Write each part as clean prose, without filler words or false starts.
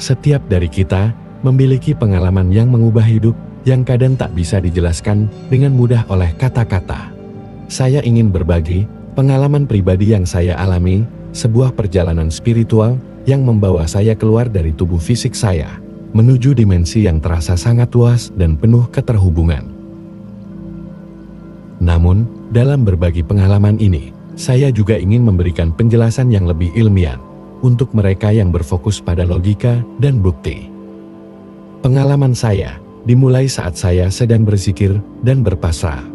Setiap dari kita memiliki pengalaman yang mengubah hidup yang kadang tak bisa dijelaskan dengan mudah oleh kata-kata. Saya ingin berbagi pengalaman pribadi yang saya alami, sebuah perjalanan spiritual yang membawa saya keluar dari tubuh fisik saya, menuju dimensi yang terasa sangat luas dan penuh keterhubungan. Namun, dalam berbagi pengalaman ini, saya juga ingin memberikan penjelasan yang lebih ilmiah untuk mereka yang berfokus pada logika dan bukti. Pengalaman saya dimulai saat saya sedang berzikir dan berpasrah.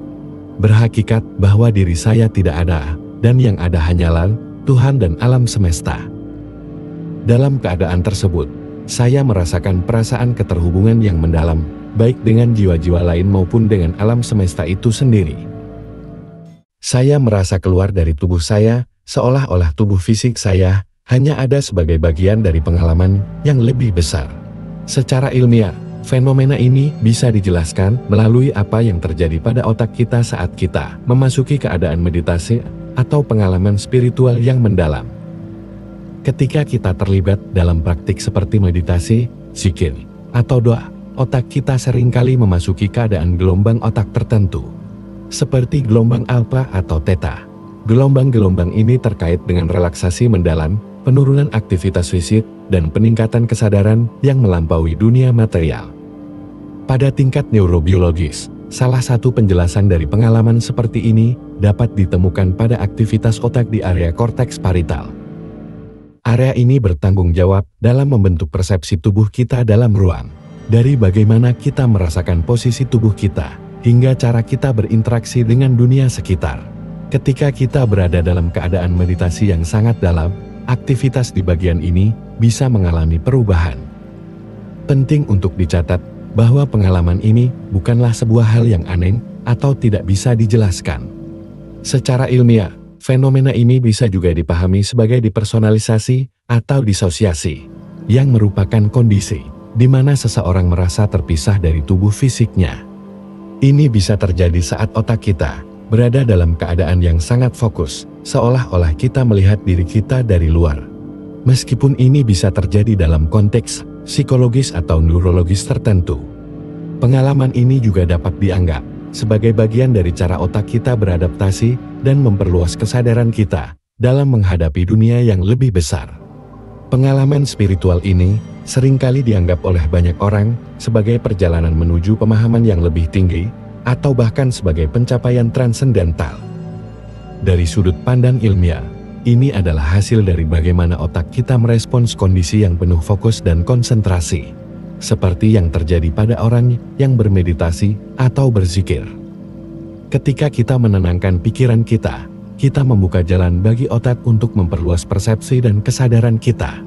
Berhakikat bahwa diri saya tidak ada, dan yang ada hanyalah Tuhan dan alam semesta. Dalam keadaan tersebut, saya merasakan perasaan keterhubungan yang mendalam, baik dengan jiwa-jiwa lain maupun dengan alam semesta itu sendiri. Saya merasa keluar dari tubuh saya, seolah-olah tubuh fisik saya hanya ada sebagai bagian dari pengalaman yang lebih besar. Secara ilmiah, fenomena ini bisa dijelaskan melalui apa yang terjadi pada otak kita saat kita memasuki keadaan meditasi atau pengalaman spiritual yang mendalam. Ketika kita terlibat dalam praktik seperti meditasi, zikir, atau doa, otak kita seringkali memasuki keadaan gelombang otak tertentu, seperti gelombang alfa atau theta. Gelombang-gelombang ini terkait dengan relaksasi mendalam, penurunan aktivitas fisik, dan peningkatan kesadaran yang melampaui dunia material. Pada tingkat neurobiologis, salah satu penjelasan dari pengalaman seperti ini dapat ditemukan pada aktivitas otak di area korteks parital. Area ini bertanggung jawab dalam membentuk persepsi tubuh kita dalam ruang, dari bagaimana kita merasakan posisi tubuh kita, hingga cara kita berinteraksi dengan dunia sekitar. Ketika kita berada dalam keadaan meditasi yang sangat dalam, aktivitas di bagian ini bisa mengalami perubahan. Penting untuk dicatat bahwa pengalaman ini bukanlah sebuah hal yang aneh atau tidak bisa dijelaskan. Secara ilmiah, fenomena ini bisa juga dipahami sebagai depersonalisasi atau disosiasi, yang merupakan kondisi di mana seseorang merasa terpisah dari tubuh fisiknya. Ini bisa terjadi saat otak kita berada dalam keadaan yang sangat fokus, seolah-olah kita melihat diri kita dari luar. Meskipun ini bisa terjadi dalam konteks psikologis atau neurologis tertentu, pengalaman ini juga dapat dianggap sebagai bagian dari cara otak kita beradaptasi dan memperluas kesadaran kita dalam menghadapi dunia yang lebih besar. Pengalaman spiritual ini seringkali dianggap oleh banyak orang sebagai perjalanan menuju pemahaman yang lebih tinggi, atau bahkan sebagai pencapaian transendental. Dari sudut pandang ilmiah, ini adalah hasil dari bagaimana otak kita merespons kondisi yang penuh fokus dan konsentrasi, seperti yang terjadi pada orang yang bermeditasi atau berzikir. Ketika kita menenangkan pikiran kita, kita membuka jalan bagi otak untuk memperluas persepsi dan kesadaran kita,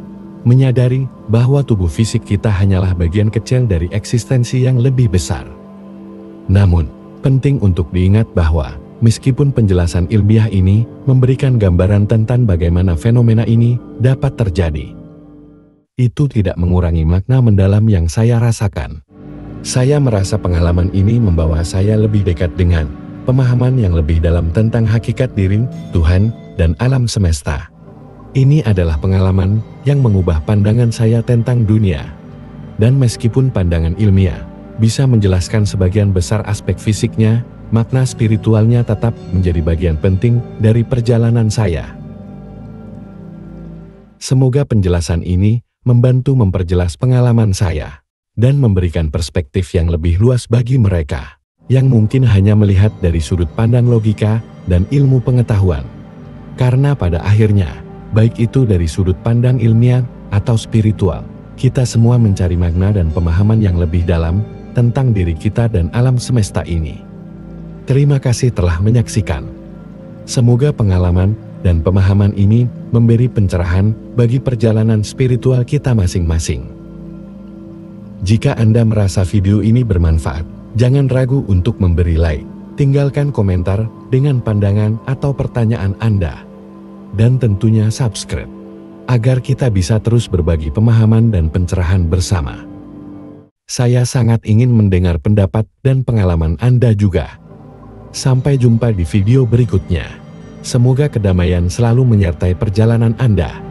menyadari bahwa tubuh fisik kita hanyalah bagian kecil dari eksistensi yang lebih besar. Namun, penting untuk diingat bahwa meskipun penjelasan ilmiah ini memberikan gambaran tentang bagaimana fenomena ini dapat terjadi, itu tidak mengurangi makna mendalam yang saya rasakan. Saya merasa pengalaman ini membawa saya lebih dekat dengan pemahaman yang lebih dalam tentang hakikat diri, Tuhan, dan alam semesta. Ini adalah pengalaman yang mengubah pandangan saya tentang dunia. Dan meskipun pandangan ilmiah bisa menjelaskan sebagian besar aspek fisiknya, makna spiritualnya tetap menjadi bagian penting dari perjalanan saya. Semoga penjelasan ini membantu memperjelas pengalaman saya dan memberikan perspektif yang lebih luas bagi mereka yang mungkin hanya melihat dari sudut pandang logika dan ilmu pengetahuan. Karena pada akhirnya, baik itu dari sudut pandang ilmiah atau spiritual, kita semua mencari makna dan pemahaman yang lebih dalam tentang diri kita dan alam semesta ini. Terima kasih telah menyaksikan. Semoga pengalaman dan pemahaman ini memberi pencerahan bagi perjalanan spiritual kita masing-masing. Jika Anda merasa video ini bermanfaat, jangan ragu untuk memberi like, tinggalkan komentar dengan pandangan atau pertanyaan Anda, dan tentunya subscribe, agar kita bisa terus berbagi pemahaman dan pencerahan bersama. Saya sangat ingin mendengar pendapat dan pengalaman Anda juga. Sampai jumpa di video berikutnya. Semoga kedamaian selalu menyertai perjalanan Anda.